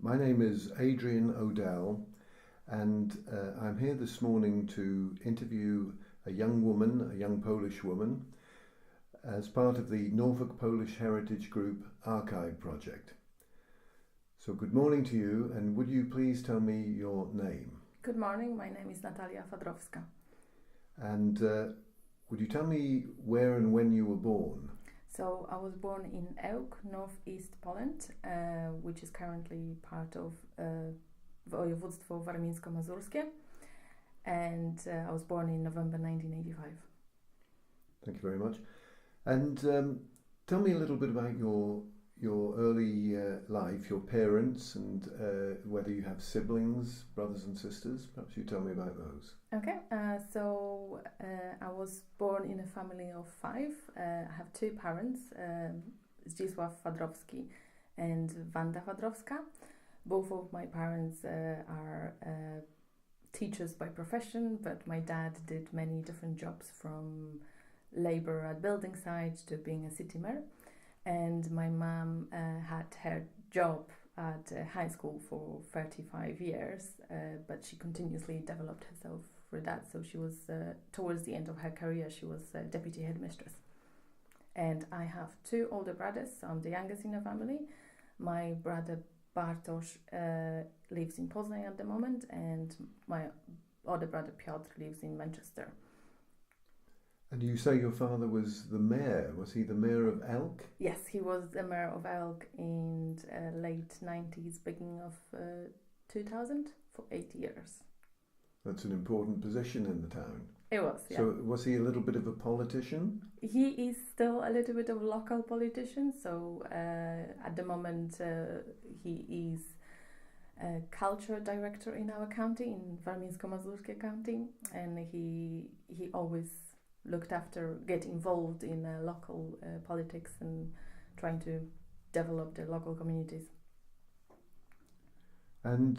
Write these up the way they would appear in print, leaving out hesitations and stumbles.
My name is Adrian O'Dell, and I'm here this morning to interview a young Polish woman, as part of the Norfolk Polish Heritage Group Archive project. So good morning to you, and would you please tell me your name? Good morning, my name is Natalia Fadrowska. And would you tell me where and when you were born? So I was born in Ełk, northeast Poland, which is currently part of województwo warmińsko-mazurskie, and I was born in November 1985. Thank you very much. And tell me a little bit about your early life, your parents, and whether you have siblings, brothers and sisters. Perhaps you tell me about those. Okay, so I was born in a family of five. I have two parents, Zdzisław Fadrowski and Wanda Fadrowska. Both of my parents are teachers by profession, but my dad did many different jobs, from labor at building sites to being a city mayor. And my mom had her job at high school for 35 years, but she continuously developed herself for that. So she was, towards the end of her career, she was deputy headmistress. And I have two older brothers, so I'm the youngest in the family. My brother Bartosz lives in Poznań at the moment, and my other brother Piotr lives in Manchester. And you say your father was the mayor. Was he the mayor of Ełk? Yes, he was the mayor of Ełk in late 90s, beginning of 2000, for 8 years. That's an important position in the town. It was, yeah. So was he a little bit of a politician? He is still a little bit of a local politician. So at the moment he is a culture director in our county, in Warmińsko-Mazurskie county, and he always looked after, get involved in local politics and trying to develop the local communities. And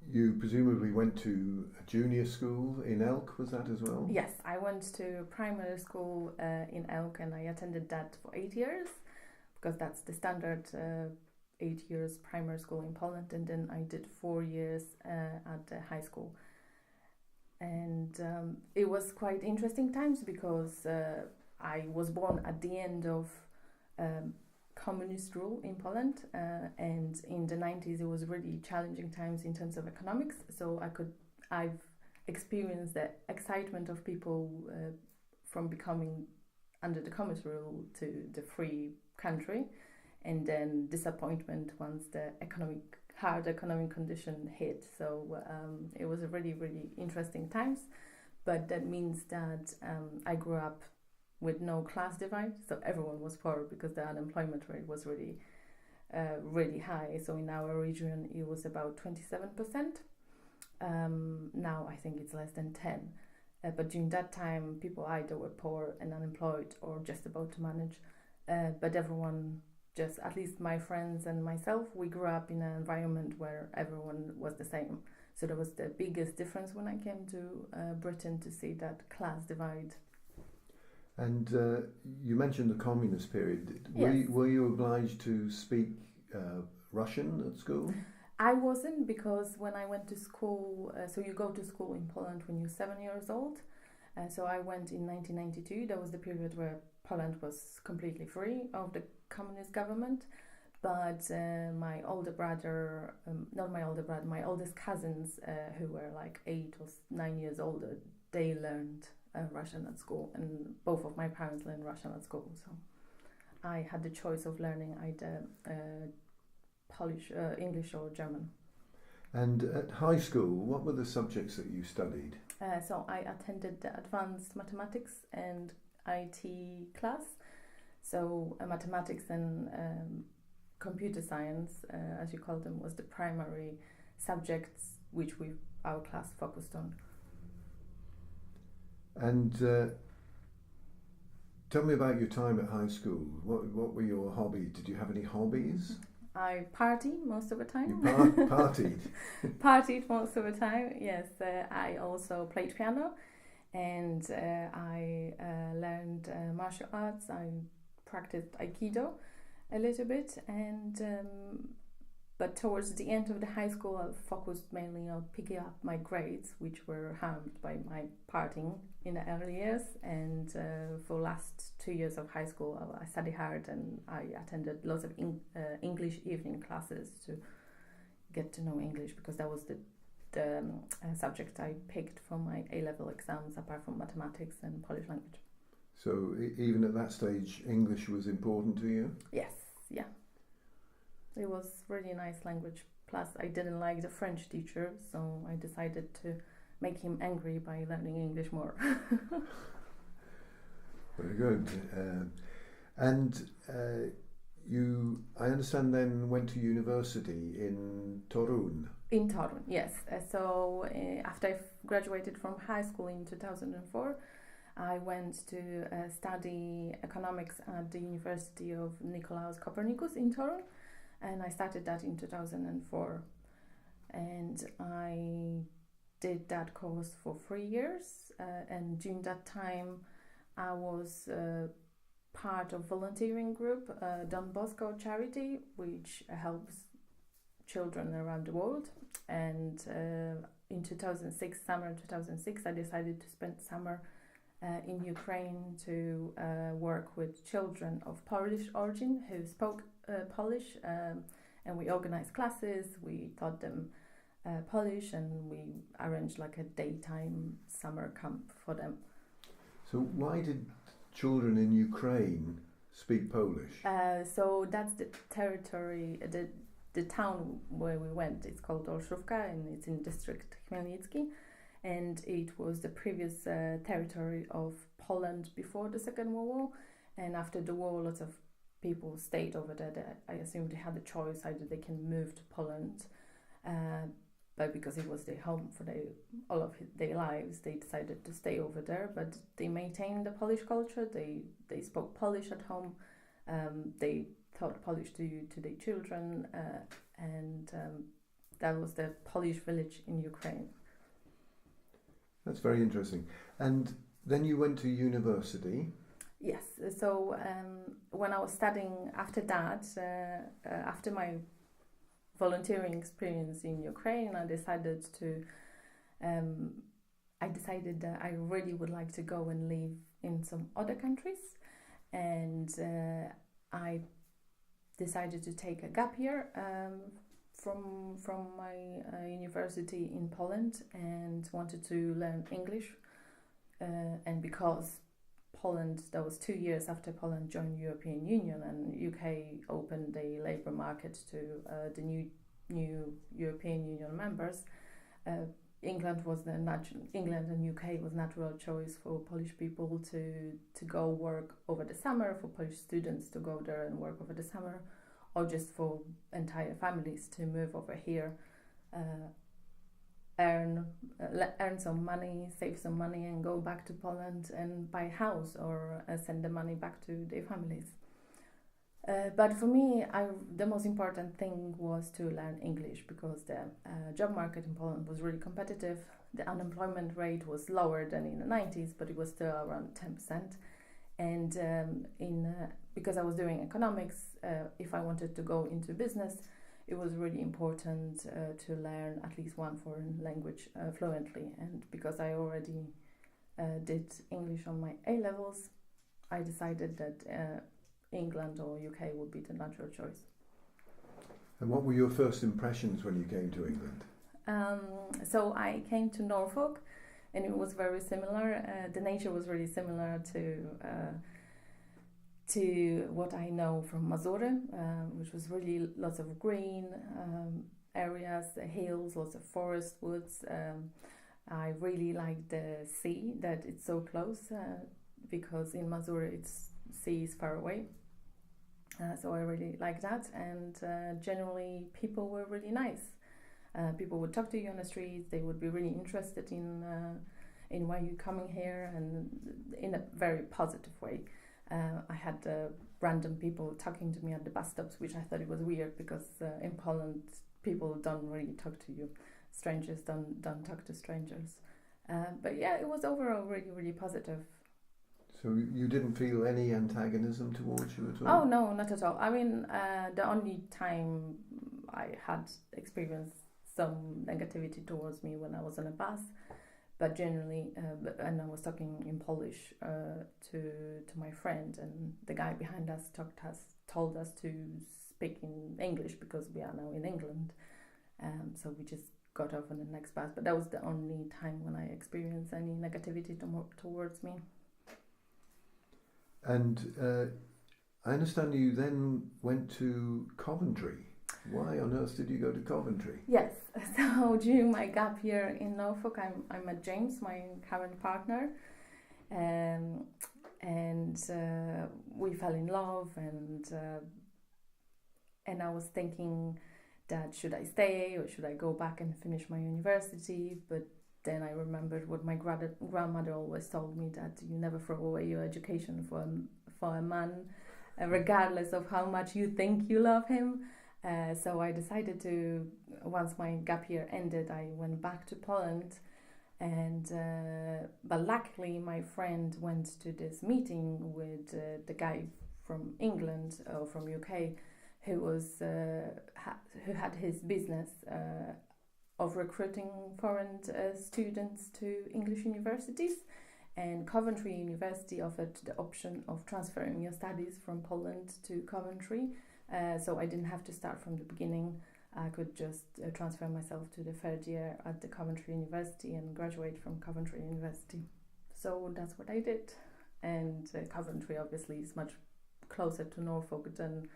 you presumably went to a junior school in Ełk, was that as well? Yes, I went to primary school in Ełk, and I attended that for 8 years, because that's the standard 8 years primary school in Poland, and then I did 4 years at the high school. And it was quite interesting times, because I was born at the end of communist rule in Poland, and in the 90s it was really challenging times in terms of economics. So I've experienced the excitement of people from becoming under the communist rule to the free country, and then disappointment once the hard economic condition hit. So it was a really, really interesting times, but that means that I grew up with no class divide, so everyone was poor, because the unemployment rate was really, really high. So in our region it was about 27%. Now I think it's less than 10. But during that time, people either were poor and unemployed, or just about to manage. But everyone, just at least my friends and myself, we grew up in an environment where everyone was the same. So that was the biggest difference when I came to Britain, to see that class divide. And you mentioned the communist period. Yes. Were you obliged to speak Russian at school? I wasn't, because when I went to school, so you go to school in Poland when you're 7 years old. So I went in 1992. That was the period where Poland was completely free of the communist government. But my oldest cousins, who were like 8 or 9 years older, they learned Russian at school, and both of my parents learned Russian at school. So I had the choice of learning either Polish, English or German. And at high school, what were the subjects that you studied? So I attended the advanced mathematics and IT class. So mathematics and computer science, as you call them, was the primary subjects which our class focused on. And tell me about your time at high school. What were your hobbies? Did you have any hobbies? I partied most of the time. You partied? Partied most of the time, yes. I also played piano, and I learned martial arts. I practiced Aikido a little bit, and But towards the end of the high school, I focused mainly on picking up my grades, which were harmed by my partying in the early years. And for last 2 years of high school, I studied hard and I attended lots of English evening classes to get to know English, because that was the subject I picked for my A-level exams, apart from mathematics and Polish language. So even at that stage, English was important to you? Yes, yeah. It was really nice language. Plus, I didn't like the French teacher, so I decided to make him angry by learning English more. Very good. You, I understand, then went to university in Torun. In Torun, yes. After I graduated from high school in 2004, I went to study economics at the University of Nicolaus Copernicus in Torun, and I started that in 2004. And I did that course for 3 years, and during that time I was part of volunteering group, Don Bosco charity, which helps children around the world. And in summer 2006, I decided to spend summer in Ukraine to work with children of Polish origin who spoke Polish, and we organized classes, we taught them Polish, and we arranged like a daytime summer camp for them. So why did children in Ukraine speak Polish? So that's the territory, the town where we went. It's called Olszówka, and it's in district Chmielnicki, and it was the previous territory of Poland before the Second World War. And after the war, lots of people stayed over there. I assume they had a choice, either they can move to Poland, but because it was their home for all of their lives, they decided to stay over there. But they maintained the Polish culture. They spoke Polish at home. They taught Polish to their children, and that was the Polish village in Ukraine. That's very interesting. And then you went to university. Yes. So when I was studying after that, after my volunteering experience in Ukraine, I decided that I really would like to go and live in some other countries, and I decided to take a gap year from my university in Poland, and wanted to learn English, and because Poland, that was 2 years after Poland joined European Union, and UK opened the labour market to the new European Union members. England and UK was natural choice for Polish people to go work over the summer, for Polish students to go there and work over the summer, or just for entire families to move over here, earn some money, save some money, and go back to Poland and buy a house, or send the money back to their families. But for me, the most important thing was to learn English, because the job market in Poland was really competitive. The unemployment rate was lower than in the 90s, but it was still around 10%. And because I was doing economics, if I wanted to go into business, it was really important to learn at least one foreign language fluently. And because I already did English on my A-levels, I decided that England or UK would be the natural choice. And what were your first impressions when you came to England? So I came to Norfolk, and it was very similar. The nature was really similar to what I know from Mazury, which was really lots of green areas, hills, lots of forest, woods. I really liked the sea, that it's so close, because in Mazury sea is far away. So I really like that, and generally people were really nice. People would talk to you on the streets. They would be really interested in why you're coming here, and in a very positive way. I had random people talking to me at the bus stops, which I thought it was weird, because in Poland people don't really talk to you. Strangers don't talk to strangers. But yeah, it was overall really, really positive. So you didn't feel any antagonism towards you at all? Oh, no, not at all. I mean, the only time I had experienced some negativity towards me when I was on a bus, but generally, and I was talking in Polish to my friend, and the guy behind us told us to speak in English because we are now in England. So we just got off on the next bus, but that was the only time when I experienced any negativity towards me. And I understand you then went to Coventry. Why on earth did you go to Coventry? Yes, so during my gap year in Norfolk, I met James, my current partner, and we fell in love, and I was thinking that should I stay or should I go back and finish my university, but then I remembered what my grandmother always told me, that you never throw away your education for a man, regardless of how much you think you love him. So I decided to, once my gap year ended, I went back to Poland, and but luckily my friend went to this meeting with the guy from England or from UK, who was who had his business of recruiting foreign students to English universities, and Coventry University offered the option of transferring your studies from Poland to Coventry. So I didn't have to start from the beginning. I could just transfer myself to the third year at the Coventry University and graduate from Coventry University. So that's what I did. And Coventry obviously is much closer to Norfolk than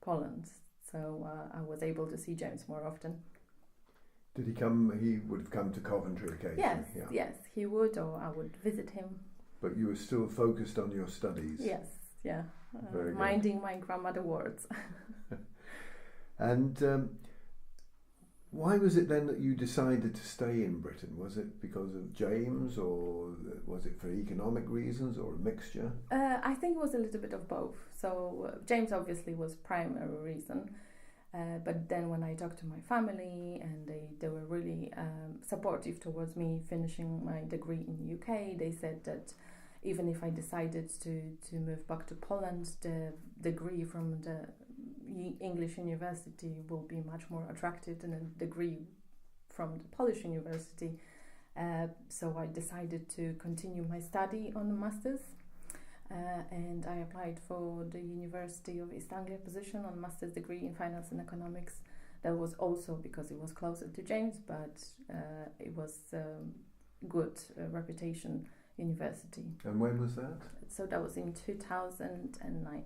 Poland. So I was able to see James more often. Did he come? He would have come to Coventry occasionally. Yes, he would, or I would visit him. But you were still focused on your studies. Yes, yeah, minding my grandmother's words. And why was it then that you decided to stay in Britain? Was it because of James, or was it for economic reasons, or a mixture? I think it was a little bit of both. So James obviously was primary reason. But then when I talked to my family, and they were really supportive towards me finishing my degree in the UK, they said that even if I decided to move back to Poland, the degree from the English university will be much more attractive than a degree from the Polish university. So I decided to continue my study on the master's. And I applied for the University of East Anglia position on master's degree in finance and economics. That was also because it was closer to James, but it was good reputation university. And when was that? So that was in 2009.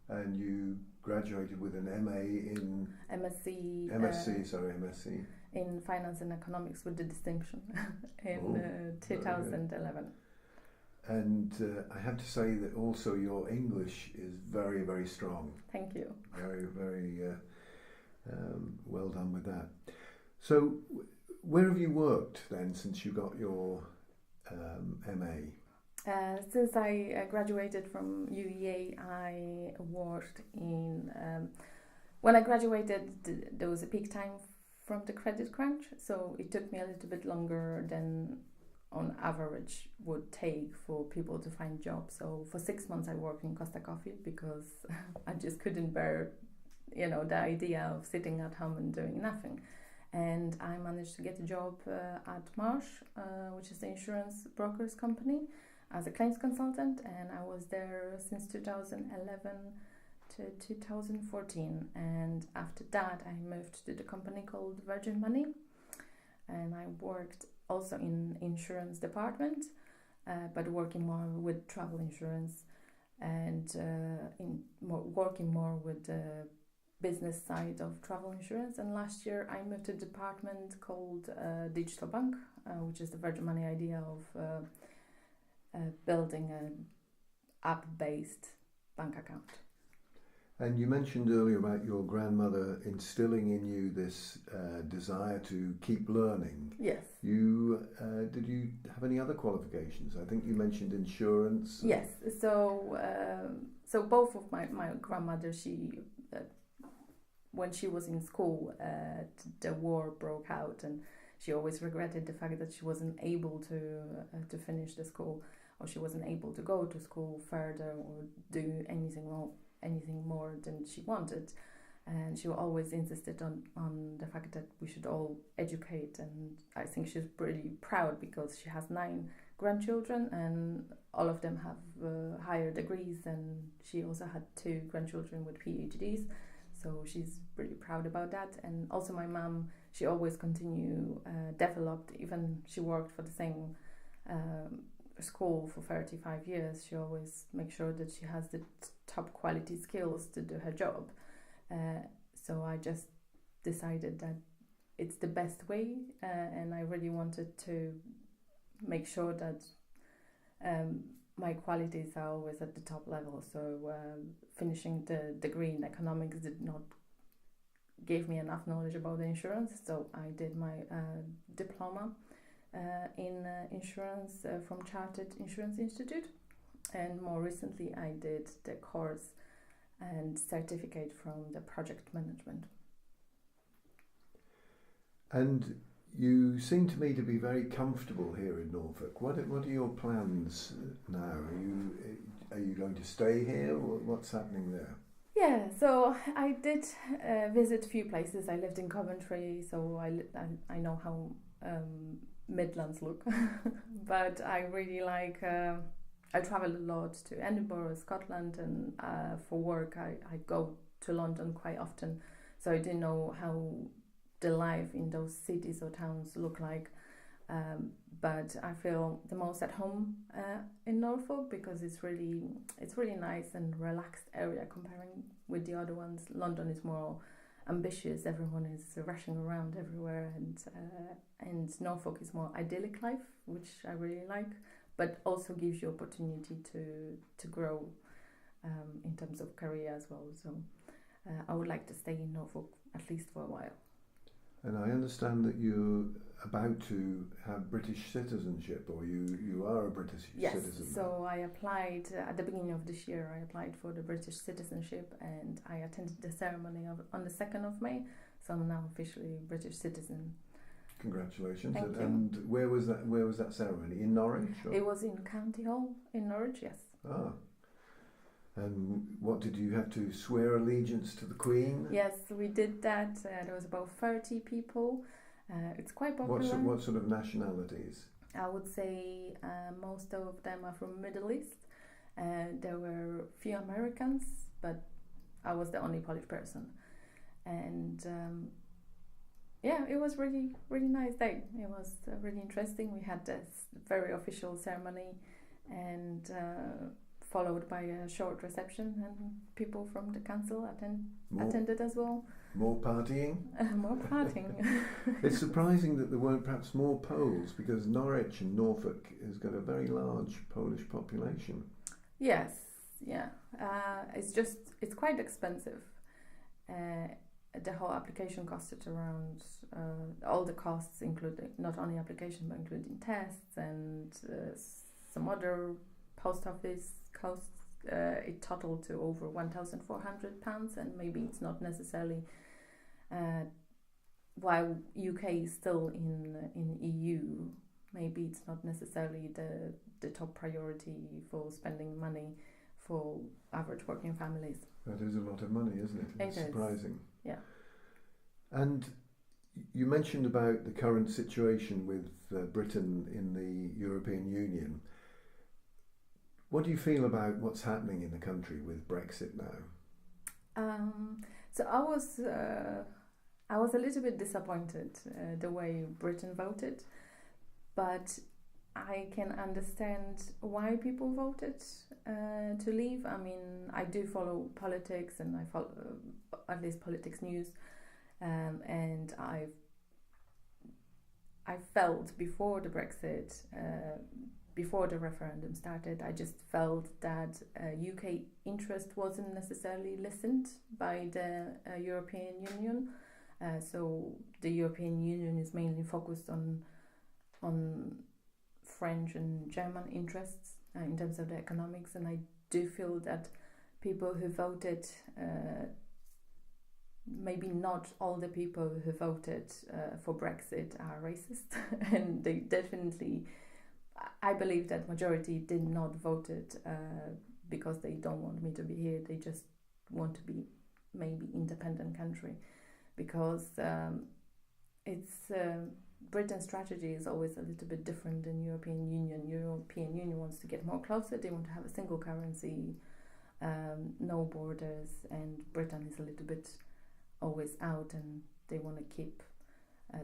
And you graduated with an MA in... MSc. MSc. In finance and economics with the distinction in 2011. And I have to say that also your English is very, very strong. Thank you. Very, very well done with that. So where have you worked then since you got your MA? Since I graduated from UEA, I worked in... when I graduated, there was a peak time from the credit crunch, so it took me a little bit longer than on average would take for people to find jobs. So for 6 months I worked in Costa Coffee because I just couldn't bear, the idea of sitting at home and doing nothing. And I managed to get a job at Marsh, which is the insurance brokers company, as a claims consultant, and I was there since 2011 to 2014. And after that I moved to the company called Virgin Money, and I worked also in insurance department, but working more with travel insurance, and working more with the business side of travel insurance. And last year I moved to a department called Digital Bank, which is the Virgin Money idea of building an app-based bank account. And you mentioned earlier about your grandmother instilling in you this desire to keep learning. Yes. Did you have any other qualifications? I think you mentioned insurance. Yes. So both of my grandmother, when she was in school, the war broke out, and she always regretted the fact that she wasn't able to finish the school. or she wasn't able to go to school further or do anything more than she wanted. And she always insisted on the fact that we should all educate, and I think she's pretty proud because she has 9 grandchildren and all of them have higher degrees, and she also had 2 grandchildren with PhDs, so she's pretty proud about that. And also my mom, she always developed, even she worked for the same school for 35 years, she always makes sure that she has the top quality skills to do her job. So I just decided that it's the best way, and I really wanted to make sure that my qualities are always at the top level. So finishing the degree in economics did not give me enough knowledge about the insurance, so I did my diploma in insurance from Chartered Insurance Institute, and more recently I did the course and certificate from the project management. And you seem to me to be very comfortable here in Norfolk. What are your plans now? Are you going to stay here, or what's happening there? Yeah, so I did visit a few places. I lived in Coventry, so I know how Midlands look, but I really like. I travel a lot to Edinburgh, Scotland, and for work I go to London quite often, so I didn't know how the life in those cities or towns look like, but I feel the most at home in Norfolk because it's really nice and relaxed area comparing with the other ones. London is more ambitious, everyone is rushing around everywhere, and Norfolk is more idyllic life, which I really like, but also gives you opportunity to grow in terms of career as well. So I would like to stay in Norfolk at least for a while. And I understand that you're about to have British citizenship, or you are a British citizen. Yes, so I applied at the beginning of this year. I applied for the British citizenship, and I attended the ceremony on the 2nd of May. So I'm now officially a British citizen. Congratulations! Thank you. And where was that ceremony? In Norwich? Or? It was in County Hall in Norwich. Yes. Ah. And what did you have to swear allegiance to the Queen? Yes, we did that. There was about 30 people. It's quite popular. What sort of nationalities? I would say most of them are from Middle East. There were a few Americans, but I was the only Polish person. And it was really, really nice day. It was really interesting. We had this very official ceremony, and followed by a short reception, and people from the council attended as well. More partying? More partying. It's surprising that there weren't perhaps more Poles, because Norwich and Norfolk has got a very large Polish population. Yes, yeah. It's quite expensive. The whole application costed around, all the costs, including not only application but including tests and some other post office costs, it totaled to over £1,400, and maybe it's not necessarily, while UK is still in EU, maybe it's not necessarily the top priority for spending money for average working families. That is a lot of money, isn't it? It's surprising. Yeah. And you mentioned about the current situation with Britain in the European Union. What do you feel about what's happening in the country with Brexit now? So I was a little bit disappointed the way Britain voted, but I can understand why people voted to leave. I mean, I do follow politics, and I follow at least politics news, and I felt before the Brexit, before the referendum started, I just felt that UK interest wasn't necessarily listened by the European Union. So the European Union is mainly focused on French and German interests in terms of the economics, and I do feel that people who voted, maybe not all the people who voted for Brexit are racist, and they definitely, I believe that majority did not voted because they don't want me to be here. They just want to be maybe independent country, because it's Britain's strategy is always a little bit different than European Union. European Union wants to get more closer. They want to have a single currency, no borders, and Britain is a little bit always out, and they want to keep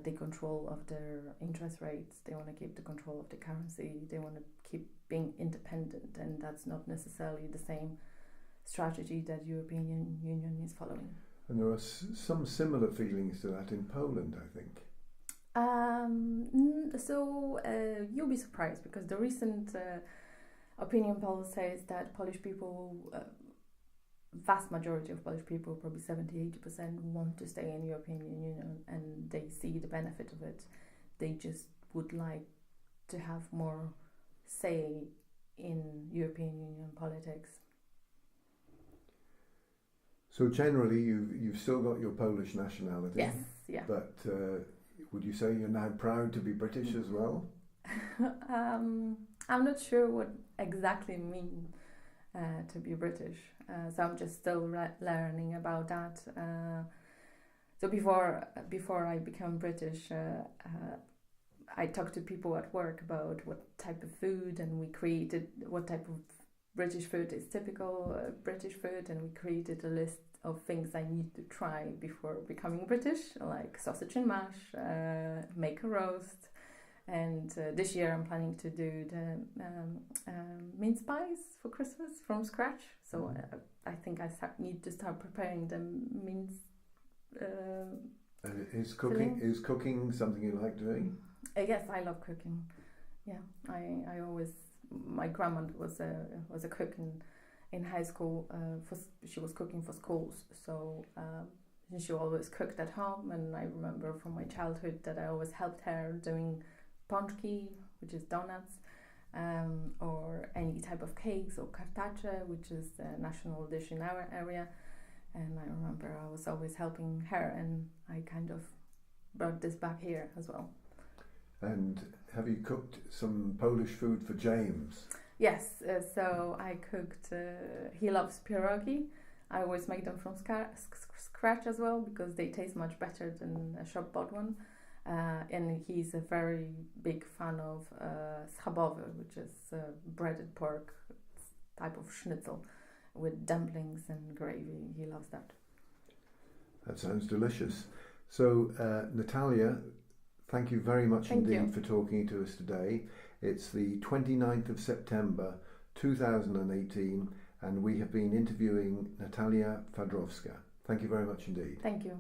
the control of their interest rates. They want to keep the control of the currency. They want to keep being independent, and that's not necessarily the same strategy that European Union is following. And there are some similar feelings to that in Poland, I think. You'll be surprised, because the recent opinion poll says that Polish people, vast majority of Polish people, probably 70-80%, want to stay in European Union, and they see the benefit of it. They just would like to have more say in European Union politics. So generally, you've still got your Polish nationality. Yes, yeah. But would you say you're now proud to be British as well? I'm not sure what exactly mean to be British. So I'm just still learning about that. So before I become British, I talked to people at work about what type of food, and we created what type of British food is typical British food, and we created a list of things I need to try before becoming British, like sausage and mash, make a roast, and this year I'm planning to do the mince pies for Christmas from scratch. So I think I need to start preparing the mince. And is cooking something you like doing? Yes, I love cooking. Yeah, I always. My grandma was a cook in high school. She was cooking for schools, so she always cooked at home. And I remember from my childhood that I always helped her doing pączki, which is donuts, or any type of cakes, or cartacze, which is a national dish in our area. And I remember I was always helping her, and I kind of brought this back here as well. And have you cooked some Polish food for James? Yes, so I cooked, he loves pierogi. I always make them from scratch as well, because they taste much better than a shop-bought one. And he's a very big fan of schabowy, which is breaded pork type of schnitzel with dumplings and gravy. He loves that. That sounds delicious. So, Natalia, thank you very much indeed for talking to us today. It's the 29th of September 2018, and we have been interviewing Natalia Fadrowska. Thank you very much indeed. Thank you.